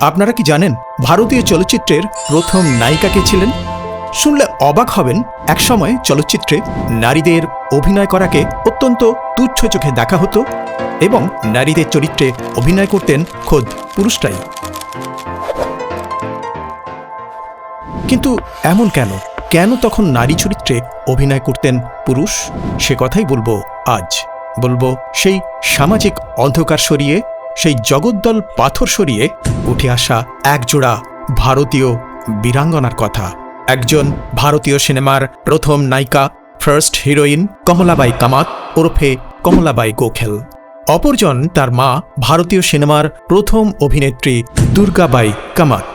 আপনারা কি জানেন ভারতীয় চলচ্চিত্রের প্রথম নায়িকা কে ছিলেন? শুনলে অবাক হবেন, একসময় চলচ্চিত্রে নারীদের অভিনয় করাকে অত্যন্ত তুচ্ছ চোখে দেখা হতো এবং নারীদের চরিত্রে অভিনয় করতেন খোদ পুরুষরাই। কিন্তু এমন কেন কেন তখন নারী চরিত্রে অভিনয় করতেন পুরুষ? সে কথাই বলবো আজ। বলবো সেই সামাজিক অন্ধকার সরিয়ে, সেই জগদ্দল পাথর সরিয়ে উঠে আসা একজোড়া ভারতীয় বীরাঙ্গনার কথা। একজন ভারতীয় সিনেমার প্রথম নায়িকা, ফার্স্ট হিরোইন কমলাবাই কামাত ওরফে কমলাবাই গোখেল। অপরজন তার মা, ভারতীয় সিনেমার প্রথম অভিনেত্রী দুর্গাবাই কামাত।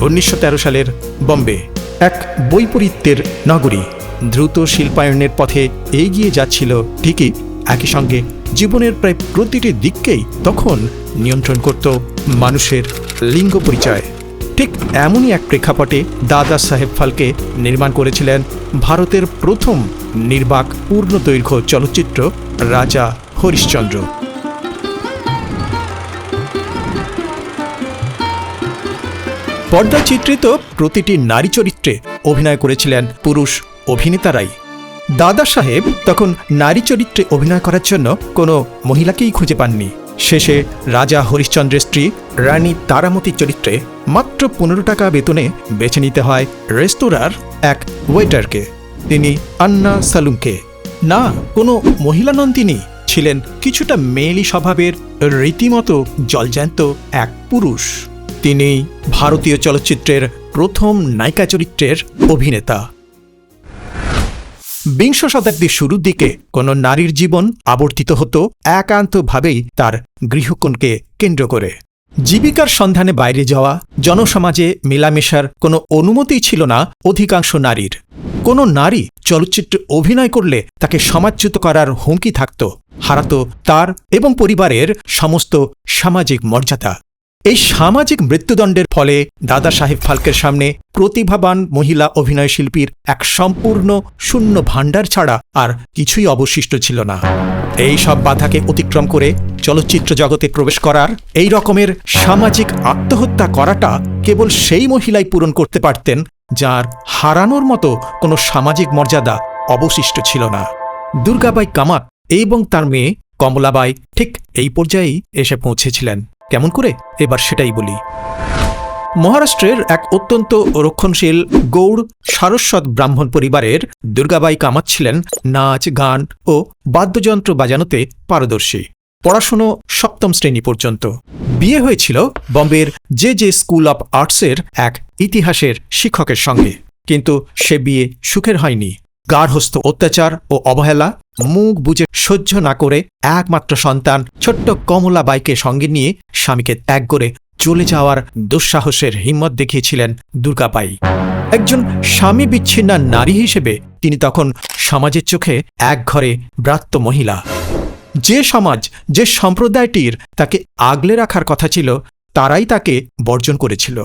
1913 সালের বম্বে, এক বৈপরীত্যের নগরী, দ্রুত শিল্পায়নের পথে এগিয়ে যাচ্ছিল ঠিকই, একই সঙ্গে জীবনের প্রায় প্রতিটি দিককেই তখন নিয়ন্ত্রণ করত মানুষের লিঙ্গ পরিচয়। ঠিক এমনই এক প্রেক্ষাপটে দাদা সাহেব ফালকে নির্মাণ করেছিলেন ভারতের প্রথম নির্বাক পূর্ণদৈর্ঘ্য চলচ্চিত্র রাজা হরিশ্চন্দ্র। পর্দায় চিত্রিত প্রতিটি নারী চরিত্রে অভিনয় করেছিলেন পুরুষ অভিনেতারাই। দাদা সাহেব তখন নারী চরিত্রে অভিনয় করার জন্য কোনো মহিলাকেই খুঁজে পাননি। শেষে রাজা হরিশ্চন্দ্রের স্ত্রী রানী তারামতির চরিত্রে মাত্র 15 টাকা বেতনে বেছে নিতে হয় রেস্তোরাঁর এক ওয়েটারকে। তিনি আন্না সালুমকে। না, কোনো মহিলা নন, তিনি ছিলেন কিছুটা মেয়েলি স্বভাবের, রীতিমতো জলজ্যান্ত এক পুরুষ। তিনি ভারতীয় চলচ্চিত্রের প্রথম নায়িকা চরিত্রের অভিনেতা। বিংশ শতাব্দীর শুরুর দিকে কোনো নারীর জীবন আবর্তিত হতো একান্তভাবেই তার গৃহকোণকে কেন্দ্র করে। জীবিকার সন্ধানে বাইরে যাওয়া, জনসমাজে মেলামেশার কোনো অনুমতিই ছিল না অধিকাংশ নারীর। কোনো নারী চলচ্চিত্রে অভিনয় করলে তাকে সমাজচ্যুত করার হুমকি থাকত, হারাত তার এবং পরিবারের সমস্ত সামাজিক মর্যাদা। এই সামাজিক মৃত্যুদণ্ডের ফলে দাদা সাহেব ফালকের সামনে প্রতিভাবান মহিলা অভিনয়শিল্পীর এক সম্পূর্ণ শূন্য ভাণ্ডার ছাড়া আর কিছুই অবশিষ্ট ছিল না। এই সব বাধাকে অতিক্রম করে চলচ্চিত্র জগতে প্রবেশ করার, এই রকমের সামাজিক আত্মহত্যা করাটা কেবল সেই মহিলাই পূরণ করতে পারতেন যার হারানোর মতো কোনো সামাজিক মর্যাদা অবশিষ্ট ছিল না। দুর্গাবাই কামাত এবং তার মেয়ে কমলাবাই ঠিক এই পর্যায়েই এসে পৌঁছেছিলেন। কেমন করে, এবার সেটাই বলি। মহারাষ্ট্রের এক অত্যন্ত রক্ষণশীল গৌড় সারস্বত ব্রাহ্মণ পরিবারের দুর্গাবাই কামাত ছিলেন নাচ, গান ও বাদ্যযন্ত্র বাজানোতে পারদর্শী। পড়াশুনো 7ম শ্রেণী পর্যন্ত। বিয়ে হয়েছিল বম্বের জে স্কুল অব আর্টসের এক ইতিহাসের শিক্ষকের সঙ্গে। কিন্তু সে বিয়ে সুখের হয়নি। গার্হস্থ্য অত্যাচার ও অবহেলা মুখ বুজে সহ্য না করে একমাত্র সন্তান ছোট্ট কমলাবাইকে সঙ্গে নিয়ে স্বামীকে ত্যাগ করে চলে যাওয়ার দুঃসাহসের হিম্মত দেখিয়েছিলেন দুর্গাবাই। একজন স্বামী বিচ্ছিন্না নারী হিসেবে তিনি তখন সমাজের চোখে একঘরে ব্রাত্য মহিলা। যে সমাজ, যে সম্প্রদায়টির তাকে আগলে রাখার কথা ছিল, তারাই তাকে বর্জন করেছিল।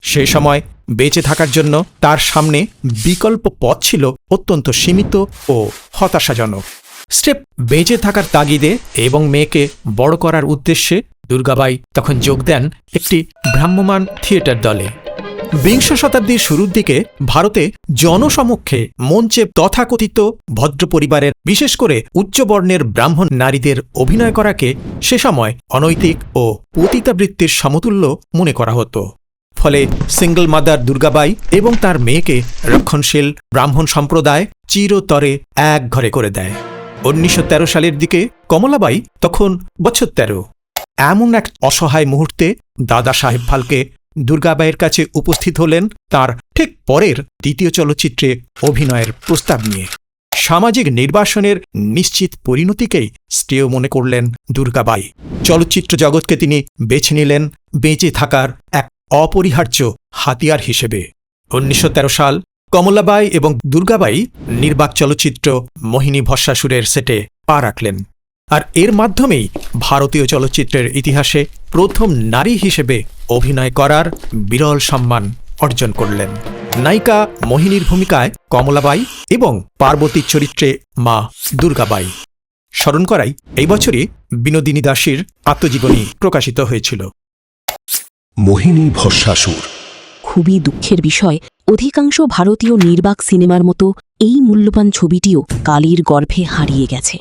সে সময় বেঁচে থাকার জন্য তার সামনে বিকল্প পথ ছিল অত্যন্ত সীমিত ও হতাশাজনক। স্টেপ বেঁচে থাকার তাগিদে এবং মেয়েকে বড় করার উদ্দেশ্যে দুর্গাবাই তখন যোগ দেন একটি ভ্রাম্যমাণ থিয়েটার দলে। বিংশ শতাব্দীর শুরুর দিকে ভারতে জনসমক্ষে মঞ্চে তথাকথিত ভদ্র পরিবারের, বিশেষ করে উচ্চবর্ণের ব্রাহ্মণ নারীদের অভিনয় করাকে সে সময় অনৈতিক ও পতিতাবৃত্তির সমতুল্য মনে করা হতো। ফলে সিঙ্গল মাদার দুর্গাবাই এবং তার মেয়েকে রক্ষণশীল ব্রাহ্মণ সম্প্রদায় চিরতরে এক ঘরে করে দেয়। 1913 সালের দিকে কমলাবাই তখন বছর 13। এমন এক অসহায় মুহূর্তে দাদা সাহেব ফালকে দুর্গাবাইয়ের কাছে উপস্থিত হলেন তার ঠিক পরের দ্বিতীয় চলচ্চিত্রে অভিনয়ের প্রস্তাব নিয়ে। সামাজিক নির্বাসনের নিশ্চিত পরিণতিকেই শ্রেয় মনে করলেন দুর্গাবাই। চলচ্চিত্র জগৎকে তিনি বেছে নিলেন বেঁচে থাকার এক অপরিহার্য হাতিয়ার হিসেবে। 1913 সাল কমলাবাই এবং দুর্গাবাই নির্বাক চলচ্চিত্র মোহিনী ভস্মাসুরের সেটে পা রাখলেন। আর এর মাধ্যমেই ভারতীয় চলচ্চিত্রের ইতিহাসে প্রথম নারী হিসেবে অভিনয় করার বিরল সম্মান অর্জন করলেন। নায়িকা মোহিনীর ভূমিকায় কমলাবাই এবং পার্বতীর চরিত্রে মা দুর্গাবাই। স্মরণ করাই এই বছরই বিনোদিনী দাসীর আত্মজীবনী প্রকাশিত হয়েছিল। মোহিনী ভস্মাসুর। খুবই দুঃখের বিষয়, অধিকাংশ ভারতীয় নির্বাক সিনেমার মতো এই মূল্যবান ছবিটিও কালির গর্ভে হারিয়ে গেছে।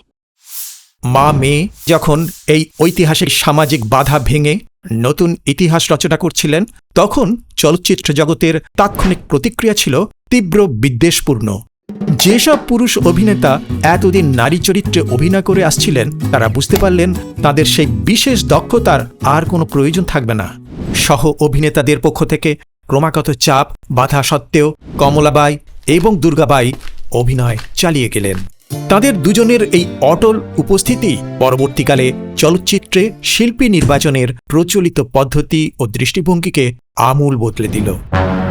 মা মেয়ে যখন এই ঐতিহাসিক সামাজিক বাধা ভেঙে নতুন ইতিহাস রচনা করছিলেন, তখন চলচ্চিত্র জগতের তাৎক্ষণিক প্রতিক্রিয়া ছিল তীব্র বিদ্বেষপূর্ণ। যেসব পুরুষ অভিনেতা এতদিন নারী চরিত্রে অভিনয় করে আসছিলেন, তারা বুঝতে পারলেন তাদের সেই বিশেষ দক্ষতার আর কোনো প্রয়োজন থাকবে না। সহ অভিনেতাদের পক্ষ থেকে ক্রমাগত চাপ বাধা সত্ত্বেও কমলাবাই এবং দুর্গাবাই অভিনয় চালিয়ে গেলেন। তাদের দুজনের এই অটল উপস্থিতি পরবর্তীকালে চলচ্চিত্রে শিল্পী নির্বাচনের প্রচলিত পদ্ধতি ও দৃষ্টিভঙ্গিকে আমূল বদলে দিল।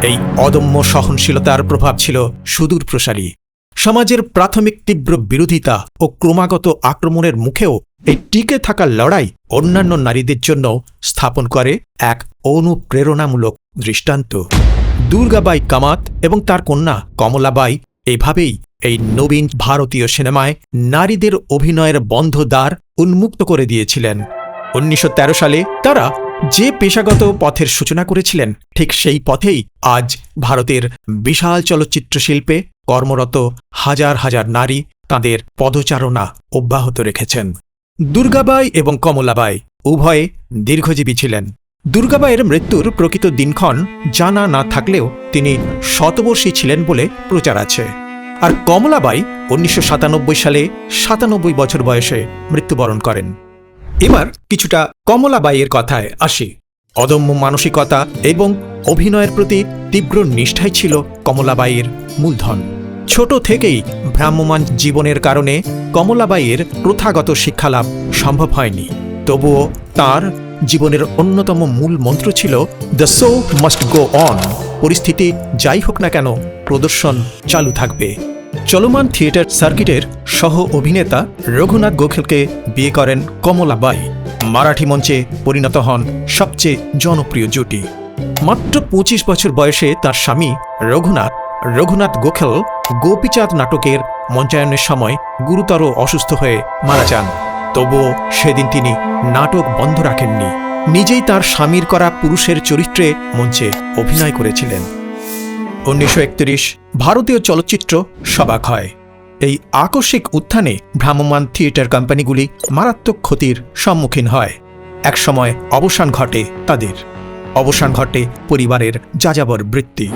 এই অদম্য সহনশীলতার প্রভাব ছিল সুদূরপ্রসারী। সমাজের প্রাথমিক তীব্র বিরোধিতা ও ক্রমাগত আক্রমণের মুখেও এই টিকে থাকা লড়াই অন্যান্য নারীদের জন্য স্থাপন করে এক অনুপ্রেরণামূলক দৃষ্টান্ত। দুর্গাবাই কামাত এবং তার কন্যা কমলাবাই এভাবেই এই নবীন ভারতীয় সিনেমায় নারীদের অভিনয়ের বন্ধ দ্বার উন্মুক্ত করে দিয়েছিলেন। 1913 সালে তারা যে পেশাগত পথের সূচনা করেছিলেন, ঠিক সেই পথেই আজ ভারতের বিশাল চলচ্চিত্র শিল্পে কর্মরত হাজার হাজার নারী তাঁদের পদচারণা অব্যাহত রেখেছেন। দুর্গাবাই এবং কমলাবাই উভয়ে দীর্ঘজীবী ছিলেন। দুর্গাবাইয়ের মৃত্যুর প্রকৃত দিনক্ষণ জানা না থাকলেও তিনি শতবর্ষী ছিলেন বলে প্রচার আছে। আর কমলাবাই 1997 সালে 97 বছর বয়সে মৃত্যুবরণ করেন। এবার কিছুটা কমলাবাইয়ের কথায় আসি। অদম্য মানসিকতা এবং অভিনয়ের প্রতি তীব্র নিষ্ঠাই ছিল কমলাবাইয়ের মূলধন। ছোট থেকেই ভ্রাম্যমাণ জীবনের কারণে কমলাবাইয়ের প্রথাগত শিক্ষালাভ সম্ভব হয়নি। তবুও তার জীবনের অন্যতম মূল মন্ত্র ছিল the show must go on. পরিস্থিতি যাই হোক না কেন, প্রদর্শন চালু থাকবে। চলমান থিয়েটার সার্কিটের সহ অভিনেতা রঘুনাথ গোখেলকে বিয়ে করেন কমলাবাই। মারাঠি মঞ্চে পরিণত হন সবচেয়ে জনপ্রিয় জুটি। মাত্র 25 বছর বয়সে তার স্বামী রঘুনাথ গোখেল গোপীচাঁদ নাটকের মঞ্চায়নের সময় গুরুতর অসুস্থ হয়ে মারা যান। তবুও সেদিন তিনি নাটক বন্ধ রাখেননি। নিজেই তার স্বামীর করা পুরুষের চরিত্রে মঞ্চে অভিনয় করেছিলেন। 1931 ভারতীয় চলচ্চিত্র সবাক হয়। এই আকস্মিক উত্থানে ভ্রাম্যমাণ থিয়েটার কোম্পানিগুলি মারাত্মক ক্ষতির সম্মুখীন হয়। একসময় অবসান ঘটে তাদের। অবসান ঘটে পরিবারের যাযাবর বৃত্তি।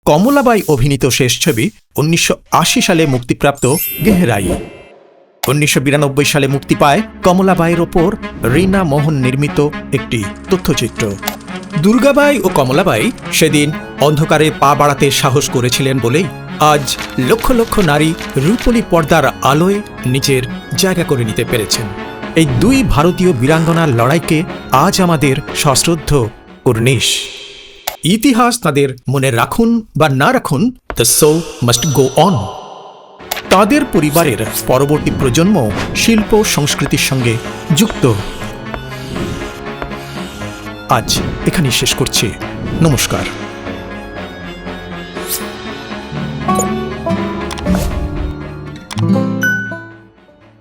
কমলাবাই অভিনীত শেষ ছবি 1980 সালে মুক্তিপ্রাপ্ত গেহরাই। 1992 সালে মুক্তি পায় কমলাবাইয়ের ওপর রীনা মোহন নির্মিত একটি তথ্যচিত্র। দুর্গাবাই ও কমলাবাই সেদিন অন্ধকারে পা বাড়াতে সাহস করেছিলেন বলেই আজ লক্ষ লক্ষ নারী রূপলী পর্দার আলোয় নিজের জায়গা করে নিতে পেরেছেন। এই দুই ভারতীয় বীরাঙ্গনার লড়াইকে আজ আমাদের সশ্রদ্ধ কর্নিশ। ইতিহাস তাদের মনে রাখুন বা না রাখুন, the show must go on. তাদের পরিবারের পরবর্তী প্রজন্ম শিল্প সংস্কৃতির সঙ্গে যুক্ত। আজ এখানেই শেষ করছি। নমস্কার।